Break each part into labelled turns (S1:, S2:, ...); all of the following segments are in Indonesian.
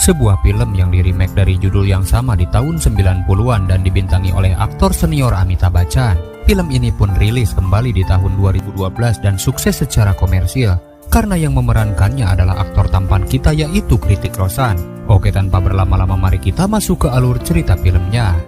S1: Sebuah film yang di-remake dari judul yang sama di tahun 90-an dan dibintangi oleh aktor senior Amitabh Bachchan. Film ini pun rilis kembali di tahun 2012 dan sukses secara komersil karena yang memerankannya adalah aktor tampan kita yaitu Hrithik Roshan. Oke, tanpa berlama-lama mari kita masuk ke alur cerita filmnya.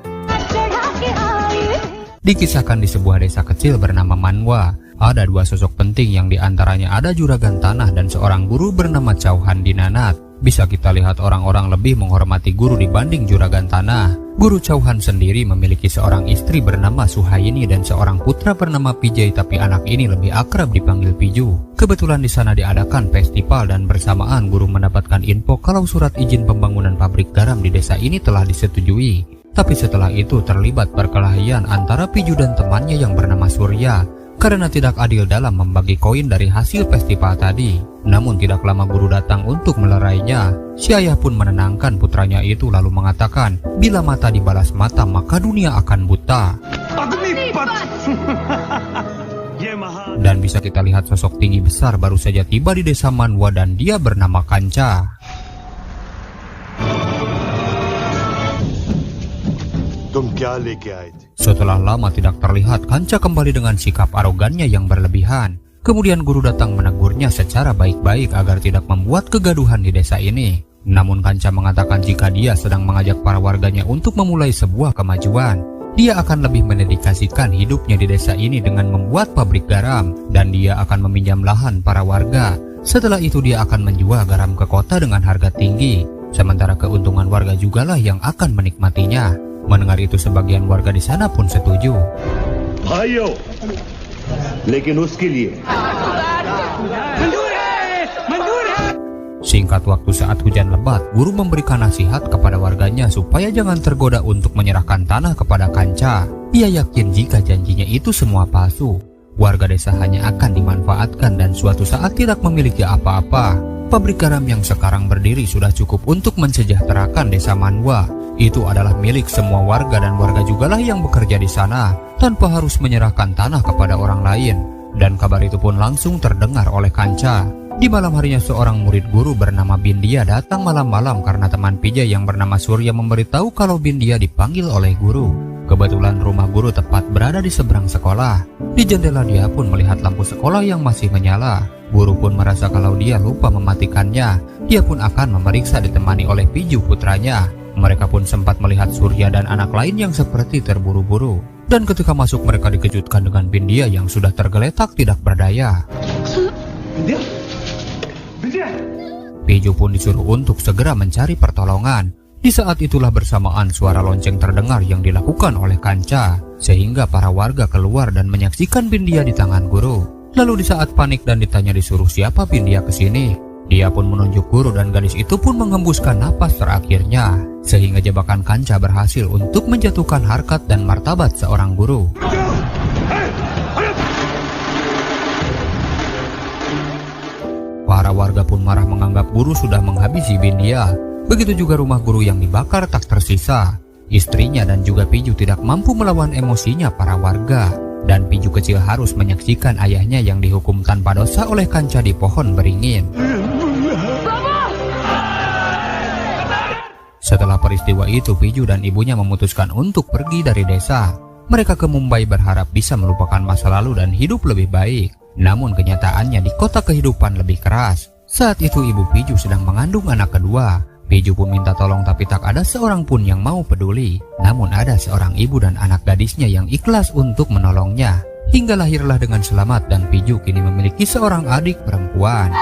S1: Dikisahkan di sebuah desa kecil bernama Manwa. Ada dua sosok penting yang diantaranya ada juragan tanah dan seorang guru bernama Chauhan Dinanath. Bisa kita lihat orang-orang lebih menghormati guru dibanding juragan tanah. Guru Chauhan sendiri memiliki seorang istri bernama Suhayini dan seorang putra bernama Pijay, tapi anak ini lebih akrab dipanggil Piju. Kebetulan di sana diadakan festival dan bersamaan guru mendapatkan info kalau surat izin pembangunan pabrik garam di desa ini telah disetujui. Tapi setelah itu terlibat perkelahian antara Piju dan temannya yang bernama Surya karena tidak adil dalam membagi koin dari hasil festival tadi. Namun tidak lama guru datang untuk melerainya. Si ayah pun menenangkan putranya itu lalu mengatakan, bila mata dibalas mata maka dunia akan buta. Dan bisa kita lihat sosok tinggi besar baru saja tiba di desa Manwa dan dia bernama Kancha. Setelah lama tidak terlihat, Kancha kembali dengan sikap arogannya yang berlebihan. Kemudian guru datang menegurnya secara baik-baik agar tidak membuat kegaduhan di desa ini. Namun Kancha mengatakan jika dia sedang mengajak para warganya untuk memulai sebuah kemajuan, dia akan lebih mendedikasikan hidupnya di desa ini dengan membuat pabrik garam dan dia akan meminjam lahan para warga. Setelah itu dia akan menjual garam ke kota dengan harga tinggi, sementara keuntungan warga jugalah yang akan menikmatinya. Mendengar itu sebagian warga di sana pun setuju.
S2: Ayo, lekin uske liye.
S1: Singkat waktu saat hujan lebat, guru memberikan nasihat kepada warganya supaya jangan tergoda untuk menyerahkan tanah kepada Kancha. Ia yakin jika janjinya itu semua palsu. Warga desa hanya akan dimanfaatkan dan suatu saat tidak memiliki apa-apa. Pabrik garam yang sekarang berdiri sudah cukup untuk mensejahterakan desa Manwa. Itu adalah milik semua warga dan warga jugalah yang bekerja di sana tanpa harus menyerahkan tanah kepada orang lain. Dan kabar itu pun langsung terdengar oleh Kancha. Di malam harinya seorang murid guru bernama Bindia datang malam-malam karena teman Pijay yang bernama Surya memberitahu kalau Bindia dipanggil oleh guru. Kebetulan rumah guru tepat berada di seberang sekolah. Di jendela dia pun melihat lampu sekolah yang masih menyala. Guru pun merasa kalau dia lupa mematikannya. Dia pun akan memeriksa ditemani oleh Piju putranya. Mereka pun sempat melihat Surya dan anak lain yang seperti terburu-buru. Dan ketika masuk mereka dikejutkan dengan Bindia yang sudah tergeletak tidak berdaya. Piju pun disuruh untuk segera mencari pertolongan. Di saat itulah bersamaan suara lonceng terdengar yang dilakukan oleh Kancha, sehingga para warga keluar dan menyaksikan Bindia di tangan guru. Lalu di saat panik dan ditanya disuruh siapa Bindia ke sini, dia pun menunjuk guru dan gadis itu pun menghembuskan napas terakhirnya, sehingga jebakan Kancha berhasil untuk menjatuhkan harkat dan martabat seorang guru. Para warga pun marah menganggap guru sudah menghabisi Bindia. Begitu juga rumah guru yang dibakar tak tersisa. Istrinya dan juga Piju tidak mampu melawan emosinya para warga. Dan Piju kecil harus menyaksikan ayahnya yang dihukum tanpa dosa oleh Kancha di pohon beringin. Setelah peristiwa itu, Piju dan ibunya memutuskan untuk pergi dari desa. Mereka ke Mumbai berharap bisa melupakan masa lalu dan hidup lebih baik. Namun kenyataannya di kota kehidupan lebih keras. Saat itu ibu Piju sedang mengandung anak kedua. Piju pun minta tolong tapi tak ada seorang pun yang mau peduli. Namun ada seorang ibu dan anak gadisnya yang ikhlas untuk menolongnya. Hingga lahirlah dengan selamat dan Piju kini memiliki seorang adik perempuan.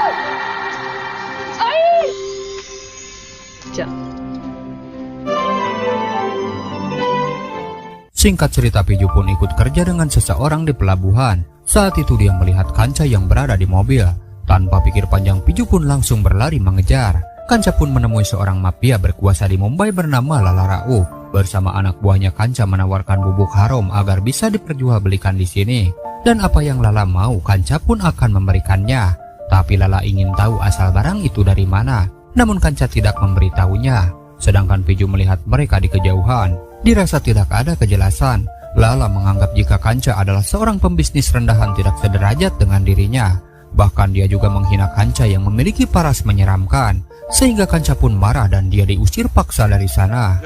S1: Singkat cerita, Piju pun ikut kerja dengan seseorang di pelabuhan. Saat itu dia melihat Kancha yang berada di mobil. Tanpa pikir panjang, Piju pun langsung berlari mengejar. Kancha pun menemui seorang mafia berkuasa di Mumbai bernama Lala Rauf. Bersama anak buahnya, Kancha menawarkan bubuk haram agar bisa diperjualbelikan di sini. Dan apa yang Lala mau, Kancha pun akan memberikannya. Tapi Lala ingin tahu asal barang itu dari mana. Namun Kancha tidak memberitahunya. Sedangkan Piju melihat mereka di kejauhan. Dirasa tidak ada kejelasan. Lala menganggap jika Kanca adalah seorang pembisnis rendahan tidak sederajat dengan dirinya. Bahkan dia juga menghina Kanca yang memiliki paras menyeramkan, sehingga Kanca pun marah dan dia diusir paksa dari sana.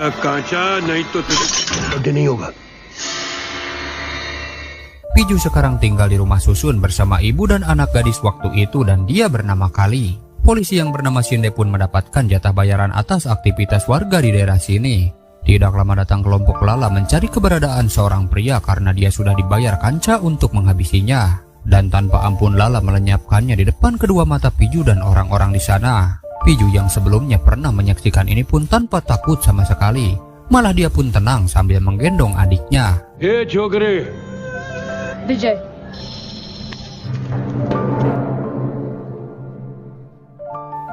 S1: Piju sekarang tinggal di rumah susun bersama ibu dan anak gadis waktu itu dan dia bernama Kali. Polisi yang bernama Shinde pun mendapatkan jatah bayaran atas aktivitas warga di daerah sini. Tidak lama datang kelompok Lala mencari keberadaan seorang pria karena dia sudah dibayar Kanca untuk menghabisinya. Dan tanpa ampun Lala melenyapkannya di depan kedua mata Piju dan orang-orang di sana. Piju yang sebelumnya pernah menyaksikan ini pun tanpa takut sama sekali. Malah dia pun tenang sambil menggendong adiknya.
S2: Hey, chokre.
S3: Vijay.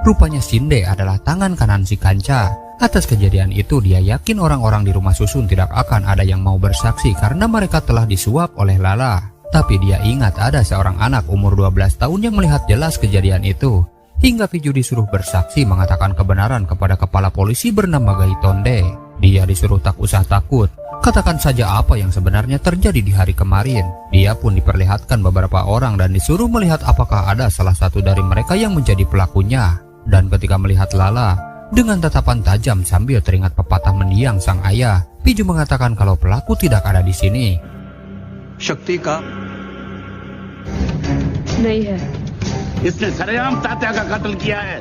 S1: Rupanya Shinde adalah tangan kanan si Kanca. Atas kejadian itu dia yakin orang-orang di rumah susun tidak akan ada yang mau bersaksi karena mereka telah disuap oleh Lala. Tapi dia ingat ada seorang anak umur 12 tahun yang melihat jelas kejadian itu. Hingga Piju disuruh bersaksi mengatakan kebenaran kepada kepala polisi bernama Gaitonde. Dia disuruh tak usah takut, katakan saja apa yang sebenarnya terjadi di hari kemarin. Dia pun diperlihatkan beberapa orang dan disuruh melihat apakah ada salah satu dari mereka yang menjadi pelakunya. Dan ketika melihat Lala, dengan tatapan tajam sambil teringat pepatah mendiang sang ayah, Piju mengatakan kalau pelaku tidak ada di sini.
S4: शक्ति का
S3: नहीं है।
S2: इसने सरेआम तात्या का कत्ल किया है।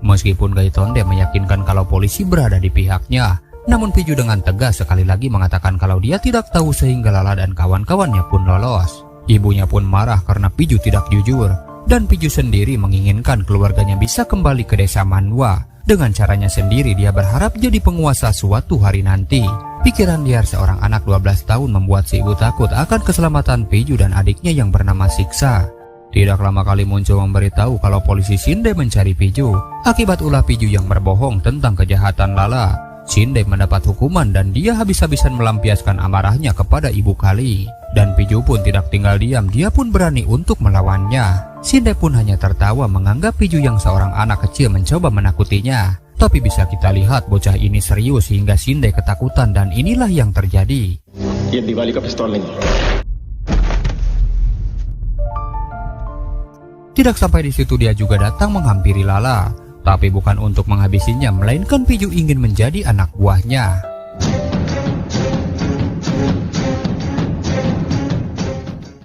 S1: Meskipun Gaitonde meyakinkan kalau polisi berada di pihaknya, namun Piju dengan tegas sekali lagi mengatakan kalau dia tidak tahu sehingga Lala dan kawan-kawannya pun lolos. Ibunya pun marah karena Piju tidak jujur, dan Piju sendiri menginginkan keluarganya bisa kembali ke desa Manwa. Dengan caranya sendiri dia berharap jadi penguasa suatu hari nanti. Pikiran liar seorang anak 12 tahun membuat si ibu takut akan keselamatan Piju dan adiknya yang bernama Siksa. Tidak lama Kali muncul memberitahu kalau polisi Shinde mencari Piju. Akibat ulah Piju yang berbohong tentang kejahatan Lala, Shinde mendapat hukuman dan dia habis-habisan melampiaskan amarahnya kepada ibu Kali. Dan Piju pun tidak tinggal diam, dia pun berani untuk melawannya. Shinde pun hanya tertawa menganggap Piju yang seorang anak kecil mencoba menakutinya. Tapi bisa kita lihat bocah ini serius hingga Shinde ketakutan dan inilah yang terjadi. Tidak sampai di situ dia juga datang menghampiri Lala. Tapi bukan untuk menghabisinya, melainkan Piju ingin menjadi anak buahnya.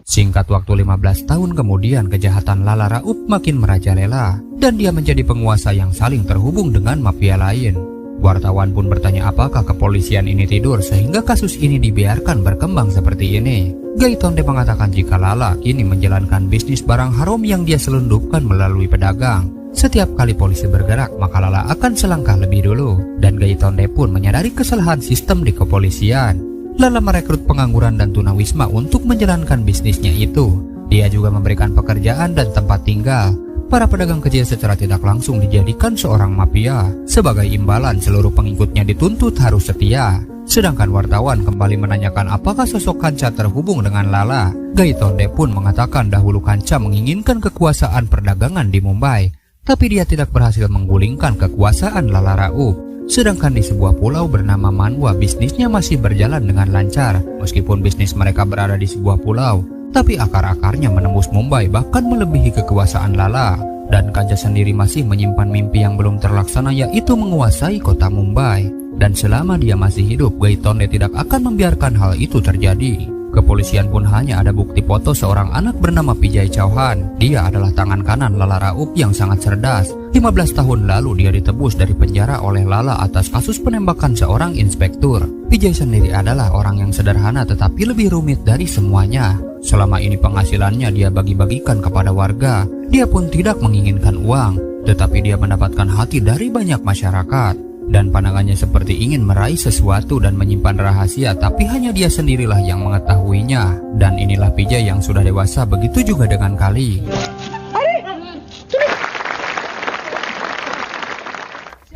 S1: Singkat waktu 15 tahun kemudian kejahatan Lala Raup makin merajalela dan dia menjadi penguasa yang saling terhubung dengan mafia lain. Wartawan pun bertanya apakah kepolisian ini tidur sehingga kasus ini dibiarkan berkembang seperti ini. Gaitonde mengatakan jika Lala kini menjalankan bisnis barang haram yang dia selundupkan melalui pedagang. Setiap kali polisi bergerak maka Lala akan selangkah lebih dulu dan Gaitonde pun menyadari kesalahan sistem di kepolisian. Lala merekrut pengangguran dan tunawisma untuk menjalankan bisnisnya itu. Dia juga memberikan pekerjaan dan tempat tinggal. Para pedagang kecil secara tidak langsung dijadikan seorang mafia. Sebagai imbalan seluruh pengikutnya dituntut harus setia. Sedangkan wartawan kembali menanyakan apakah sosok Kanca terhubung dengan Lala. Gaitonde pun mengatakan dahulu Kanca menginginkan kekuasaan perdagangan di Mumbai, tapi dia tidak berhasil menggulingkan kekuasaan Lala Raup. Sedangkan di sebuah pulau bernama Manwa bisnisnya masih berjalan dengan lancar. Meskipun bisnis mereka berada di sebuah pulau, tapi akar-akarnya menembus Mumbai bahkan melebihi kekuasaan Lala. Dan Kanca sendiri masih menyimpan mimpi yang belum terlaksana, yaitu menguasai kota Mumbai. Dan selama dia masih hidup, Gaitonde tidak akan membiarkan hal itu terjadi. Kepolisian pun hanya ada bukti foto seorang anak bernama Vijay Chauhan. Dia adalah tangan kanan Lala Raup yang sangat cerdas. 15 tahun lalu dia ditebus dari penjara oleh Lala atas kasus penembakan seorang inspektur. Vijay sendiri adalah orang yang sederhana tetapi lebih rumit dari semuanya. Selama ini penghasilannya dia bagi-bagikan kepada warga. Dia pun tidak menginginkan uang, tetapi dia mendapatkan hati dari banyak masyarakat. Dan pandangannya seperti ingin meraih sesuatu dan menyimpan rahasia, tapi hanya dia sendirilah yang mengetahuinya. Dan inilah Vijay yang sudah dewasa, begitu juga dengan Kali.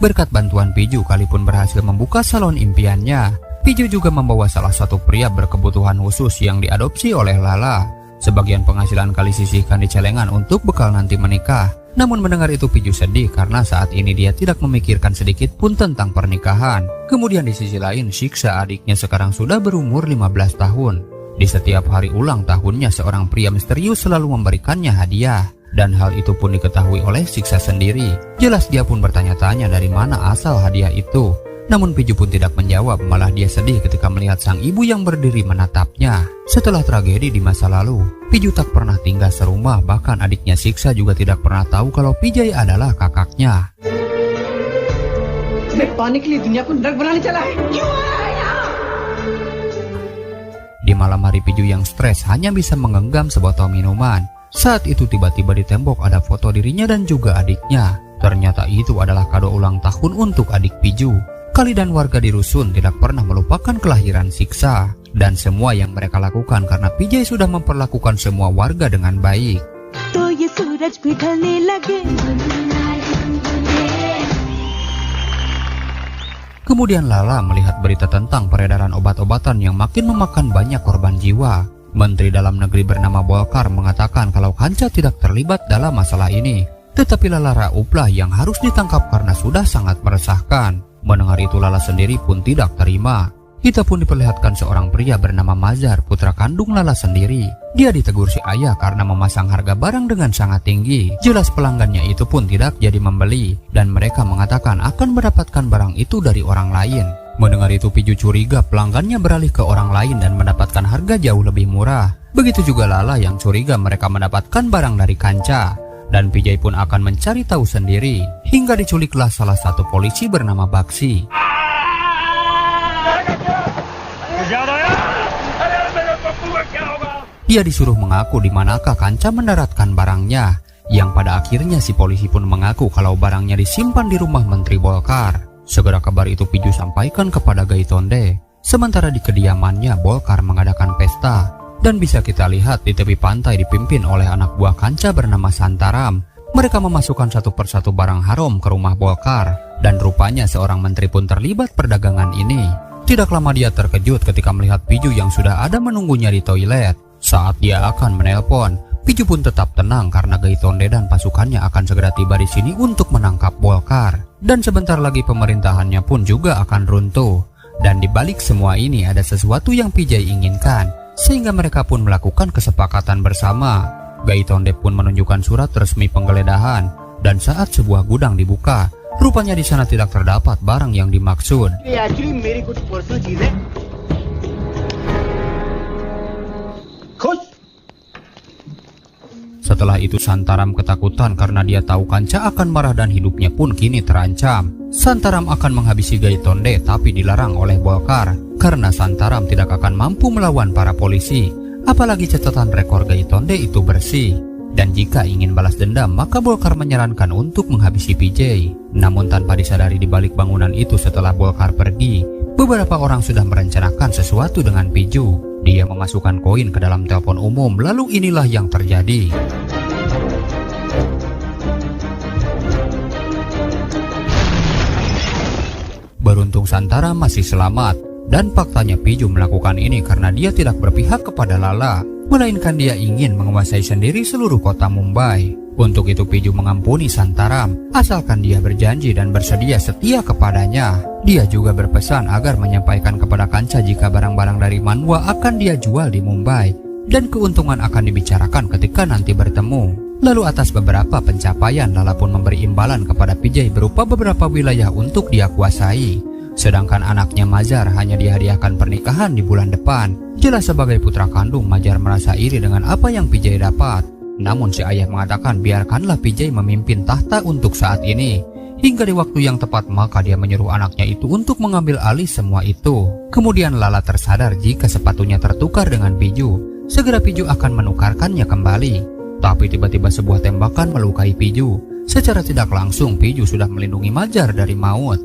S1: Berkat bantuan Piju, Kali pun berhasil membuka salon impiannya. Piju juga membawa salah satu pria berkebutuhan khusus yang diadopsi oleh Lala. Sebagian penghasilan Kali sisihkan di celengan untuk bekal nanti menikah. Namun mendengar itu Piju sedih karena saat ini dia tidak memikirkan sedikit pun tentang pernikahan. Kemudian di sisi lain siksa adiknya sekarang sudah berumur 15 tahun. Di setiap hari ulang tahunnya seorang pria misterius selalu memberikannya hadiah. Dan hal itu pun diketahui oleh Siksa sendiri. Jelas dia pun bertanya-tanya dari mana asal hadiah itu. Namun Piju pun tidak menjawab, malah dia sedih ketika melihat sang ibu yang berdiri menatapnya. Setelah tragedi di masa lalu, Piju tak pernah tinggal serumah, bahkan adiknya Siksa juga tidak pernah tahu kalau Pijay adalah kakaknya. Di malam hari Piju yang stres hanya bisa menggenggam sebotol minuman. Saat itu tiba-tiba di tembok ada foto dirinya dan juga adiknya. Ternyata itu adalah kado ulang tahun untuk adik Piju. Kali dan warga di rusun tidak pernah melupakan kelahiran Siksa. Dan semua yang mereka lakukan karena Pijay sudah memperlakukan semua warga dengan baik. Kemudian Lala melihat berita tentang peredaran obat-obatan yang makin memakan banyak korban jiwa. Menteri Dalam Negeri bernama Bolkar mengatakan kalau Kanca tidak terlibat dalam masalah ini. Tetapi Lala Rauplah yang harus ditangkap karena sudah sangat meresahkan. Mendengar itu Lala sendiri pun tidak terima. Kita pun diperlihatkan seorang pria bernama Mazhar, putra kandung Lala sendiri. Dia ditegur si ayah karena memasang harga barang dengan sangat tinggi. Jelas pelanggannya itu pun tidak jadi membeli. Dan mereka mengatakan akan mendapatkan barang itu dari orang lain. Mendengar itu Piju curiga pelanggannya beralih ke orang lain dan mendapatkan harga jauh lebih murah. Begitu juga Lala yang curiga mereka mendapatkan barang dari Kanca. Dan Pijay pun akan mencari tahu sendiri. Hingga diculiklah salah satu polisi bernama Baksi. Dia disuruh mengaku di manakah Kanca mendaratkan barangnya. Yang pada akhirnya si polisi pun mengaku kalau barangnya disimpan di rumah Menteri Bolkar. Segera kabar itu Piju sampaikan kepada Gaitonde. Sementara di kediamannya Bolkar mengadakan pesta. Dan bisa kita lihat di tepi pantai dipimpin oleh anak buah Kanca bernama Santaram. Mereka memasukkan satu persatu barang haram ke rumah Bolkar. Dan rupanya seorang menteri pun terlibat perdagangan ini. Tidak lama dia terkejut ketika melihat Piju yang sudah ada menunggunya di toilet. Saat dia akan menelpon, Piju pun tetap tenang karena Gaitonde dan pasukannya akan segera tiba di sini untuk menangkap Bolkar. Dan sebentar lagi pemerintahannya pun juga akan runtuh. Dan di balik semua ini ada sesuatu yang Pijay inginkan, sehingga mereka pun melakukan kesepakatan bersama. Gaitonde pun menunjukkan surat resmi penggeledahan. Dan saat sebuah gudang dibuka, rupanya di sana tidak terdapat barang yang dimaksud. Setelah itu Santaram ketakutan karena dia tahu Kanca akan marah dan hidupnya pun kini terancam. Santaram akan menghabisi Gaitonde tapi dilarang oleh Bolkar karena Santaram tidak akan mampu melawan para polisi. Apalagi catatan rekor Gaitonde itu bersih. Dan jika ingin balas dendam maka Bolkar menyarankan untuk menghabisi Pijay. Namun tanpa disadari di balik bangunan itu setelah Bolkar pergi, beberapa orang sudah merencanakan sesuatu dengan Piju. Dia memasukkan koin ke dalam telepon umum, lalu inilah yang terjadi. Beruntung Santara masih selamat, dan faktanya Piju melakukan ini karena dia tidak berpihak kepada Lala, melainkan dia ingin menguasai sendiri seluruh kota Mumbai. Untuk itu Piju mengampuni Santaram, asalkan dia berjanji dan bersedia setia kepadanya. Dia juga berpesan agar menyampaikan kepada Kanca jika barang-barang dari Manwa akan dia jual di Mumbai, dan keuntungan akan dibicarakan ketika nanti bertemu. Lalu atas beberapa pencapaian, Lala pun memberi imbalan kepada Pijay berupa beberapa wilayah untuk dia kuasai. Sedangkan anaknya Mazhar hanya dihadiahkan pernikahan di bulan depan. Jelas sebagai putra kandung, Mazhar merasa iri dengan apa yang Pijay dapat. Namun si ayah mengatakan biarkanlah Pijay memimpin tahta untuk saat ini. Hingga di waktu yang tepat maka dia menyuruh anaknya itu untuk mengambil alih semua itu. Kemudian Lala tersadar jika sepatunya tertukar dengan Piju. Segera Piju akan menukarkannya kembali. Tapi tiba-tiba sebuah tembakan melukai Piju. Secara tidak langsung Piju sudah melindungi Mazhar dari maut.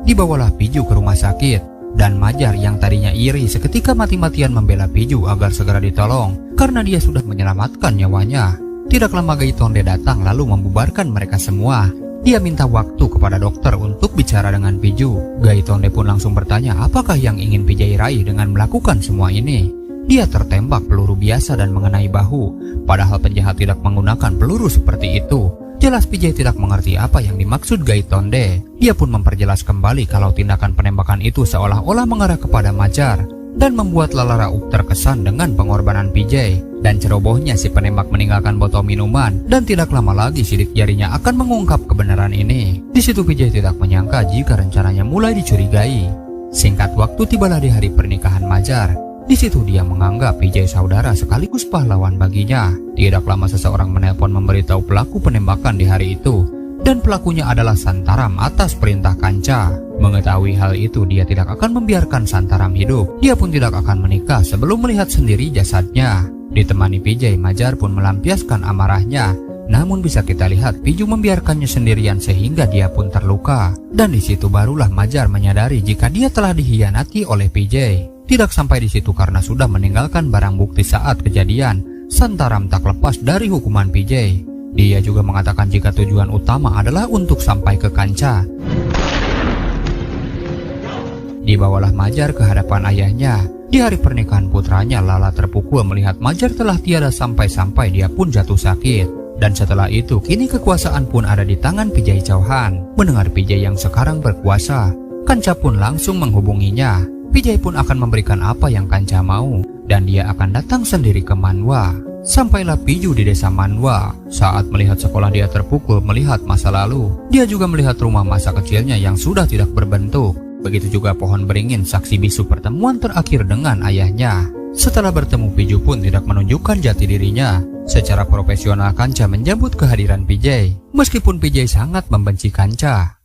S1: Dibawalah Piju ke rumah sakit. Dan Mazhar yang tadinya iri seketika mati-matian membela Piju agar segera ditolong karena dia sudah menyelamatkan nyawanya. Tidak lama Gaitonde datang lalu membubarkan mereka semua. Dia minta waktu kepada dokter untuk bicara dengan Piju. Gaitonde pun langsung bertanya apakah yang ingin Vijay raih dengan melakukan semua ini. Dia tertembak peluru biasa dan mengenai bahu, padahal penjahat tidak menggunakan peluru seperti itu. Jelas Vijay tidak mengerti apa yang dimaksud Gaitonde. Dia pun memperjelas kembali kalau tindakan penembakan itu seolah-olah mengarah kepada Majar dan membuat Lala Rauf terkesan dengan pengorbanan Vijay. Dan cerobohnya si penembak meninggalkan botol minuman dan tidak lama lagi sidik jarinya akan mengungkap kebenaran ini. Di situ Vijay tidak menyangka jika rencananya mulai dicurigai. Singkat waktu tibalah di hari pernikahan Majar. Di situ dia menganggap Vijay saudara sekaligus pahlawan baginya. Tidak lama seseorang menelpon memberitahu pelaku penembakan di hari itu. Dan pelakunya adalah Santaram atas perintah Kanca. Mengetahui hal itu, dia tidak akan membiarkan Santaram hidup. Dia pun tidak akan menikah sebelum melihat sendiri jasadnya. Ditemani Vijay, Majar pun melampiaskan amarahnya. Namun bisa kita lihat Piju membiarkannya sendirian sehingga dia pun terluka. Dan di situ barulah Majar menyadari jika dia telah dihianati oleh Vijay. Tidak sampai di situ karena sudah meninggalkan barang bukti saat kejadian. Santaram tak lepas dari hukuman Vijay. Dia juga mengatakan jika tujuan utama adalah untuk sampai ke Kanca. Dibawalah Majar ke hadapan ayahnya. Di hari pernikahan putranya, Lala terpukul melihat Majar telah tiada sampai-sampai dia pun jatuh sakit. Dan setelah itu, kini kekuasaan pun ada di tangan Vijay Chauhan. Mendengar Vijay yang sekarang berkuasa, Kanca pun langsung menghubunginya. Vijay pun akan memberikan apa yang Kanca mau, dan dia akan datang sendiri ke Manwa. Sampailah Piju di desa Manwa. Saat melihat sekolah dia terpukul melihat masa lalu. Dia juga melihat rumah masa kecilnya yang sudah tidak berbentuk. Begitu juga pohon beringin saksi bisu pertemuan terakhir dengan ayahnya. Setelah bertemu, Piju pun tidak menunjukkan jati dirinya. Secara profesional Kanca menyambut kehadiran Vijay. Meskipun Vijay sangat membenci Kanca.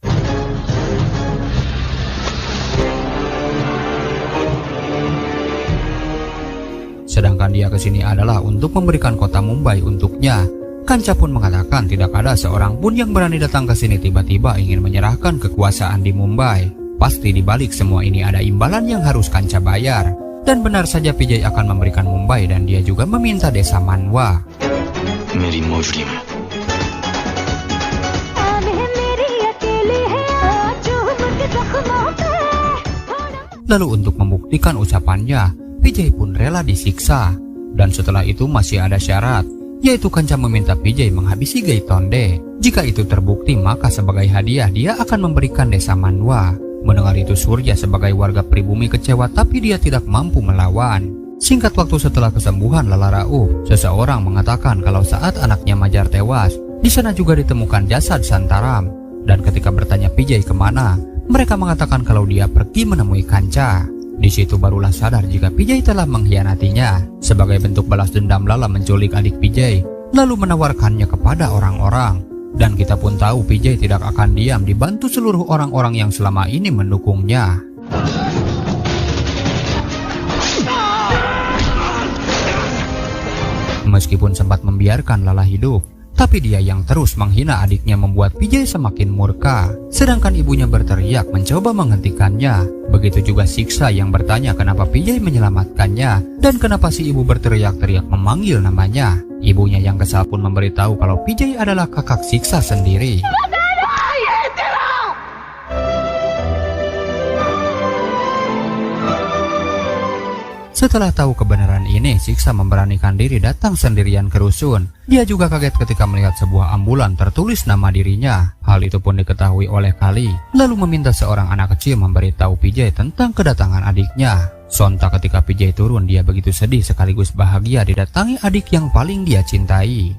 S1: Sedangkan dia kesini adalah untuk memberikan kota Mumbai untuknya. Kanca pun mengatakan tidak ada seorang pun yang berani datang ke sini tiba-tiba ingin menyerahkan kekuasaan di Mumbai. Pasti di balik semua ini ada imbalan yang harus Kanca bayar. Dan benar saja Vijay akan memberikan Mumbai dan dia juga meminta desa Manwa. Lalu untuk membuktikan ucapannya, Vijay pun rela disiksa. Dan setelah itu masih ada syarat, yaitu Kanca meminta Vijay menghabisi Gaitonde. Jika itu terbukti, maka sebagai hadiah dia akan memberikan desa Manwa. Mendengar itu, Surya sebagai warga pribumi kecewa, tapi dia tidak mampu melawan. Singkat waktu setelah kesembuhan Lala Rauf, seseorang mengatakan kalau saat anaknya Majar tewas, di sana juga ditemukan jasad Santaram. Dan ketika bertanya Vijay kemana, mereka mengatakan kalau dia pergi menemui Kanca. Di situ barulah sadar jika Vijay telah mengkhianatinya. Sebagai bentuk balas dendam, Lala menculik adik Vijay, lalu menawarkannya kepada orang-orang. Dan kita pun tahu Vijay tidak akan diam dibantu seluruh orang-orang yang selama ini mendukungnya. Meskipun sempat membiarkan Lala hidup, tapi dia yang terus menghina adiknya membuat Vijay semakin murka. Sedangkan ibunya berteriak mencoba menghentikannya. Begitu juga Siksa yang bertanya kenapa Vijay menyelamatkannya dan kenapa si ibu berteriak-teriak memanggil namanya. Ibunya yang kesal pun memberitahu kalau Vijay adalah kakak Siksa sendiri. Setelah tahu kebenaran ini, Siksa memberanikan diri datang sendirian ke rusun. Dia juga kaget ketika melihat sebuah ambulan tertulis nama dirinya. Hal itu pun diketahui oleh Kali, lalu meminta seorang anak kecil memberitahu Vijay tentang kedatangan adiknya. Sontak ketika Vijay turun, dia begitu sedih sekaligus bahagia didatangi adik yang paling dia cintai.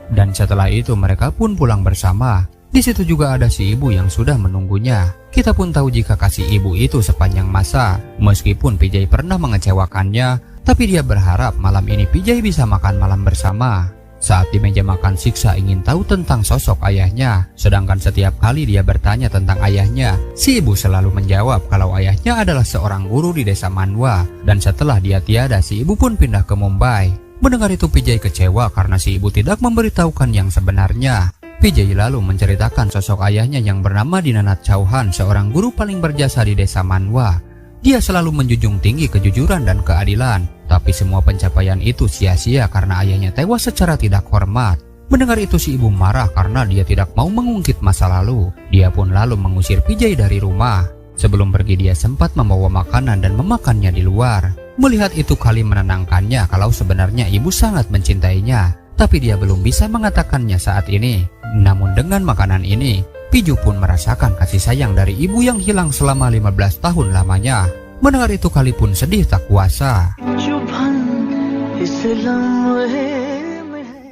S1: Dan setelah itu mereka pun pulang bersama. Di situ juga ada si ibu yang sudah menunggunya. Kita pun tahu jika kasih ibu itu sepanjang masa. Meskipun Vijay pernah mengecewakannya, tapi dia berharap malam ini Vijay bisa makan malam bersama. Saat di meja makan, Siksa ingin tahu tentang sosok ayahnya. Sedangkan setiap kali dia bertanya tentang ayahnya, si ibu selalu menjawab kalau ayahnya adalah seorang guru di desa Manwa. Dan setelah dia tiada, si ibu pun pindah ke Mumbai. Mendengar itu Vijay kecewa karena si ibu tidak memberitahukan yang sebenarnya. Vijay lalu menceritakan sosok ayahnya yang bernama Dinanath Chauhan, seorang guru paling berjasa di desa Manwa. Dia selalu menjunjung tinggi kejujuran dan keadilan, tapi semua pencapaian itu sia-sia karena ayahnya tewas secara tidak hormat. Mendengar itu si ibu marah karena dia tidak mau mengungkit masa lalu. Dia pun lalu mengusir Vijay dari rumah. Sebelum pergi dia sempat membawa makanan dan memakannya di luar. Melihat itu Kali menenangkannya kalau sebenarnya ibu sangat mencintainya, tapi dia belum bisa mengatakannya saat ini. Namun dengan makanan ini, Piju pun merasakan kasih sayang dari ibu yang hilang selama 15 tahun lamanya. Mendengar itu Kali pun sedih tak kuasa.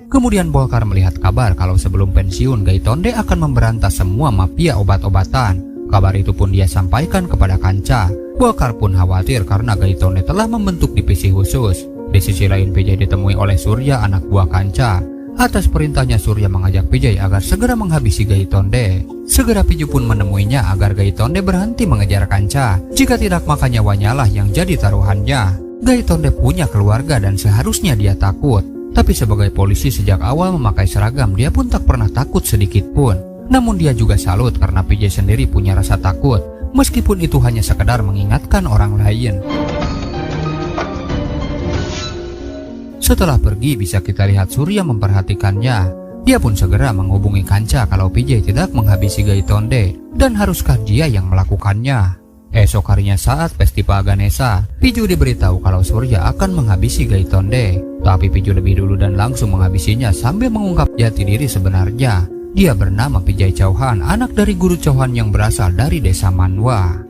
S1: Kemudian Bolkar melihat kabar kalau sebelum pensiun Gaitonde akan memberantas semua mafia obat-obatan. Kabar itu pun dia sampaikan kepada Kanca. Bolkar pun khawatir karena Gaitonde telah membentuk divisi khusus. Di sisi lain Vijay ditemui oleh Surya, anak buah Kanca. Atas perintahnya Surya mengajak Vijay agar segera menghabisi Gaitonde. Segera Piju pun menemuinya agar Gaitonde berhenti mengejar Kanca. Jika tidak maka nyawanya lah yang jadi taruhannya. Gaitonde punya keluarga dan seharusnya dia takut. Tapi sebagai polisi sejak awal memakai seragam, dia pun tak pernah takut sedikit pun. Namun dia juga salut karena Vijay sendiri punya rasa takut, meskipun itu hanya sekedar mengingatkan orang lain. Setelah pergi bisa kita lihat Surya memperhatikannya. Dia pun segera menghubungi Kanca kalau Vijay tidak menghabisi Gaitonde dan haruskah dia yang melakukannya. Esok harinya saat festival Ganesha, Piju diberitahu kalau Surya akan menghabisi Gaitonde. Tapi Piju lebih dulu dan langsung menghabisinya sambil mengungkap jati diri sebenarnya. Dia bernama Vijay Chauhan, anak dari guru Chauhan yang berasal dari desa Manwa.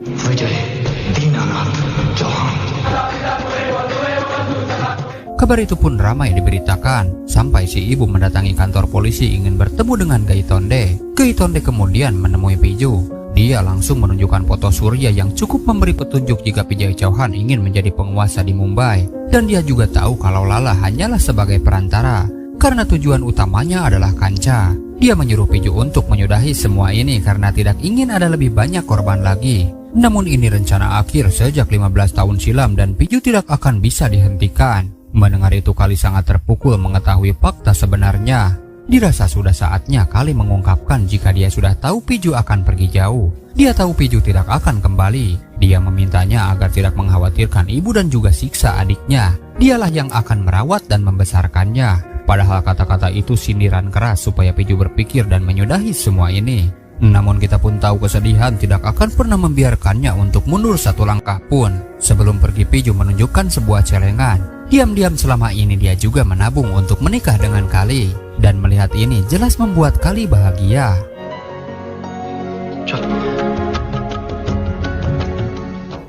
S1: Kabar itu pun ramai diberitakan, sampai si ibu mendatangi kantor polisi ingin bertemu dengan Gaitonde. Gaitonde kemudian menemui Piju. Dia langsung menunjukkan foto Surya yang cukup memberi petunjuk jika Vijay Chauhan ingin menjadi penguasa di Mumbai. Dan dia juga tahu kalau Lala hanyalah sebagai perantara, karena tujuan utamanya adalah Kanca. Dia menyuruh Piju untuk menyudahi semua ini karena tidak ingin ada lebih banyak korban lagi. Namun ini rencana akhir sejak 15 tahun silam dan Piju tidak akan bisa dihentikan. Mendengar itu Kali sangat terpukul mengetahui fakta sebenarnya. Dirasa sudah saatnya Kali mengungkapkan jika dia sudah tahu Piju akan pergi jauh. Dia tahu Piju tidak akan kembali. Dia memintanya agar tidak mengkhawatirkan ibu dan juga siksa adiknya. Dialah yang akan merawat dan membesarkannya. Padahal kata-kata itu sindiran keras supaya Piju berpikir dan menyudahi semua ini. Namun kita pun tahu kesedihan tidak akan pernah membiarkannya untuk mundur satu langkah pun. Sebelum pergi Piju menunjukkan sebuah celengan. Diam-diam selama ini dia juga menabung untuk menikah dengan Kali. Dan melihat ini jelas membuat Kali bahagia.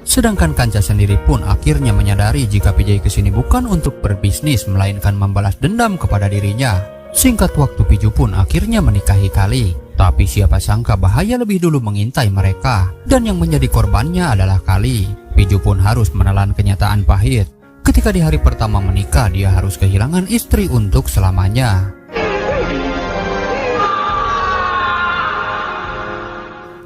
S1: Sedangkan Kanca sendiri pun akhirnya menyadari jika Vijay kesini bukan untuk berbisnis melainkan membalas dendam kepada dirinya. Singkat waktu Piju pun akhirnya menikahi Kali. Tapi siapa sangka bahaya lebih dulu mengintai mereka. Dan yang menjadi korbannya adalah Kali. Piju pun harus menelan kenyataan pahit. Ketika di hari pertama menikah dia harus kehilangan istri untuk selamanya.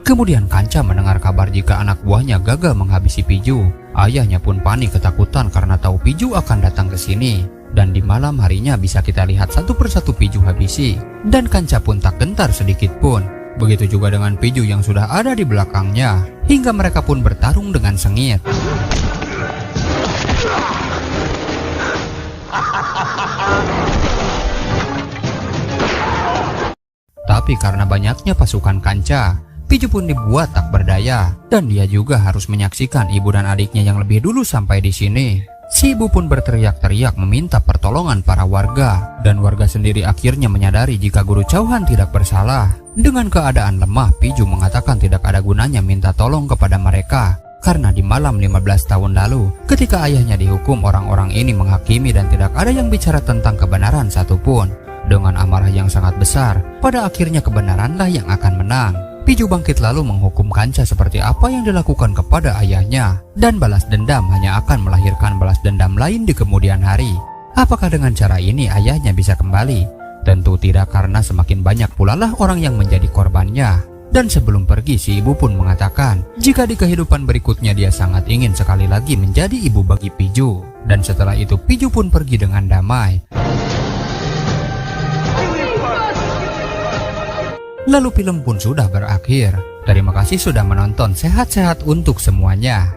S1: Kemudian Kanca mendengar kabar jika anak buahnya gagal menghabisi Piju. Ayahnya pun panik ketakutan karena tahu Piju akan datang ke sini. Dan di malam harinya bisa kita lihat satu persatu Piju habisi. Dan Kanca pun tak gentar sedikit pun. Begitu juga dengan Piju yang sudah ada di belakangnya. Hingga mereka pun bertarung dengan sengit. Tapi karena banyaknya pasukan Kanca, Piju pun dibuat tak berdaya. Dan dia juga harus menyaksikan ibu dan adiknya yang lebih dulu sampai di sini. Si ibu pun berteriak-teriak meminta pertolongan para warga. Dan warga sendiri akhirnya menyadari jika guru Chauhan tidak bersalah. Dengan keadaan lemah, Piju mengatakan tidak ada gunanya minta tolong kepada mereka. Karena di malam 15 tahun lalu, ketika ayahnya dihukum, orang-orang ini menghakimi dan tidak ada yang bicara tentang kebenaran satupun. Dengan amarah yang sangat besar, pada akhirnya kebenaranlah yang akan menang. Piju bangkit lalu menghukum Kanca seperti apa yang dilakukan kepada ayahnya. Dan balas dendam hanya akan melahirkan balas dendam lain di kemudian hari. Apakah dengan cara ini ayahnya bisa kembali? Tentu tidak, karena semakin banyak pula lah orang yang menjadi korbannya. Dan sebelum pergi si ibu pun mengatakan jika di kehidupan berikutnya dia sangat ingin sekali lagi menjadi ibu bagi Piju. Dan setelah itu Piju pun pergi dengan damai. Lalu film pun sudah berakhir. Terima kasih sudah menonton. Sehat-sehat untuk semuanya.